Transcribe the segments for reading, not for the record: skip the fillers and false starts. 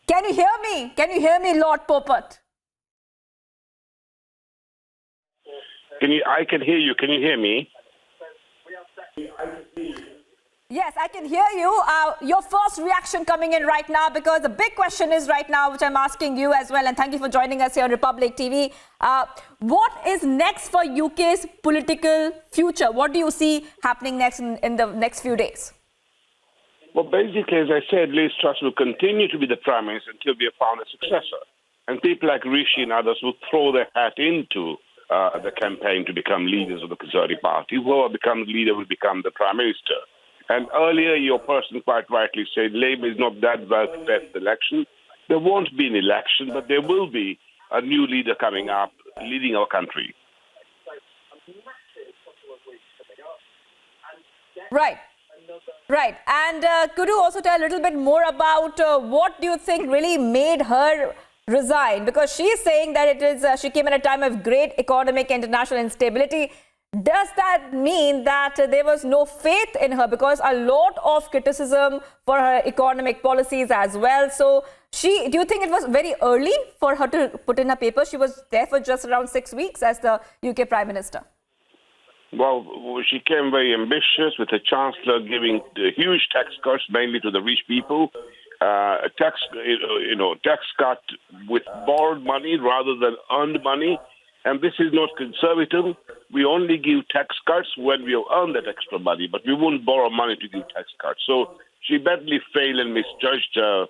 Can you hear me? Can you hear me, Lord Popat? I can hear you. Can you hear me? Yes, I can hear you. Your first reaction coming in right now, because the big question is right now, which I'm asking you as well, and thank you for joining us here on Republic TV. What is next for UK's political future? What do you see happening next in the next few days? Well, basically, as I said, Liz Truss will continue to be the Prime Minister until we have found a successor. And people like Rishi and others will throw their hat into the campaign to become leaders of the Conservative Party. Whoever becomes leader will become the Prime Minister. And earlier, your person quite rightly said Labour is not that well prepared for the election. There won't be an election, but there will be a new leader coming up, leading our country. Right. Right. And could you also tell a little bit more about what do you think really made her resign? Because she is saying that it is she came at a time of great economic and international instability. Does that mean that there was no faith in her? Because a lot of criticism for her economic policies as well. So do you think it was very early for her to put in her papers? She was there for just around 6 weeks as the UK Prime Minister. Well, she came very ambitious, with the Chancellor giving huge tax cuts, mainly to the rich people. Tax cut with borrowed money rather than earned money. And this is not conservative. We only give tax cuts when we have earned that extra money, but we won't borrow money to give tax cuts. So she badly failed and misjudged her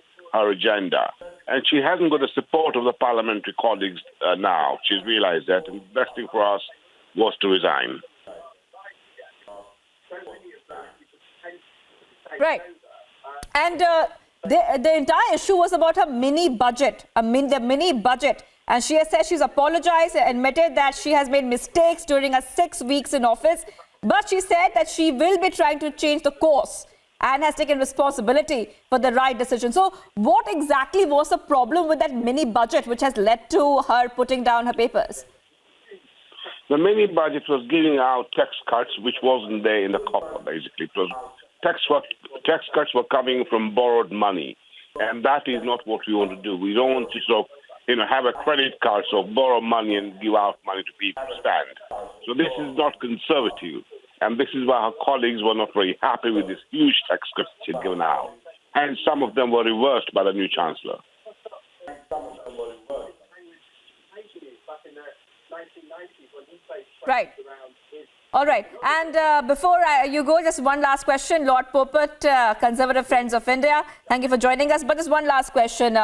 agenda. And she hasn't got the support of the parliamentary colleagues now. She's realized that. And the best thing for us was to resign. Right. And the entire issue was about her mini budget, the mini budget. And she has said she's apologized and admitted that she has made mistakes during her 6 weeks in office. But she said that she will be trying to change the course and has taken responsibility for the right decision. So what exactly was the problem with that mini budget which has led to her putting down her papers? The mini budget was giving out tax cuts, which wasn't there in the copper, basically. It was tax cuts were coming from borrowed money. And that is not what we want to do. We don't want to have a credit card, so borrow money and give out money to people to spend. So this is not conservative. And this is why her colleagues were not very happy with this huge tax cuts she'd given out. And some of them were reversed by the new Chancellor. Right. All right. And before you go, just one last question. Lord Popat, Conservative Friends of India, thank you for joining us. But just one last question.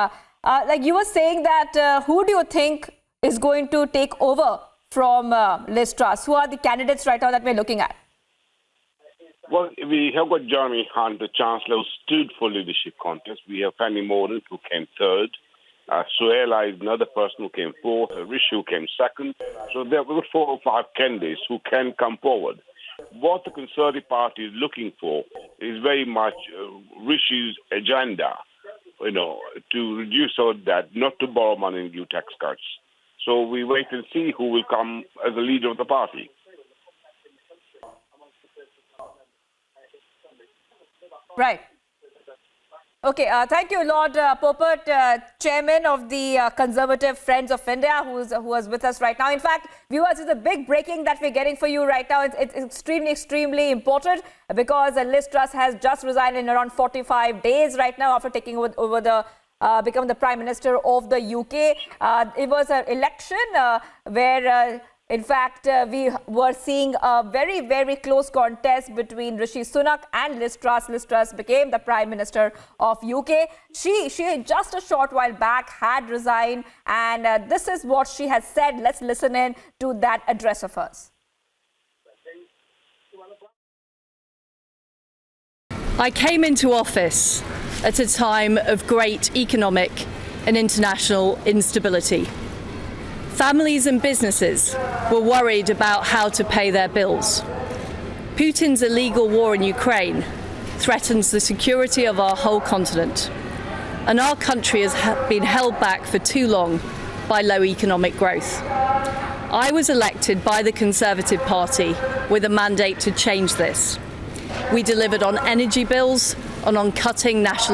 Like you were saying that who do you think is going to take over from Liz Truss? Who are the candidates right now that we're looking at? Well, we have got Jeremy Hunt, the Chancellor, who stood for leadership contest. We have Fanny Mordaunt, who came third. Suella is another person who came fourth. Rishi, who came second. So there were 4 or 5 candidates who can come forward. What the Conservative Party is looking for is very much Rishi's agenda, to reduce our debt, not to borrow money and give tax cuts. So we wait and see who will come as the leader of the party. Right. Okay, thank you, Lord Popat, Chairman of the Conservative Friends of India, who was with us right now. In fact, viewers, it's a big breaking that we're getting for you right now. It's extremely, extremely important because Liz Truss has just resigned in around 45 days right now after taking becoming the Prime Minister of the UK. It was an election where in fact, we were seeing a very, very close contest between Rishi Sunak and Liz Truss. Liz Truss became the Prime Minister of UK. She just a short while back had resigned, and this is what she has said. Let's listen in to that address of hers. I came into office at a time of great economic and international instability. Families and businesses were worried about how to pay their bills. Putin's illegal war in Ukraine threatens the security of our whole continent, and our country has been held back for too long by low economic growth. I was elected by the Conservative Party with a mandate to change this. We delivered on energy bills and on cutting national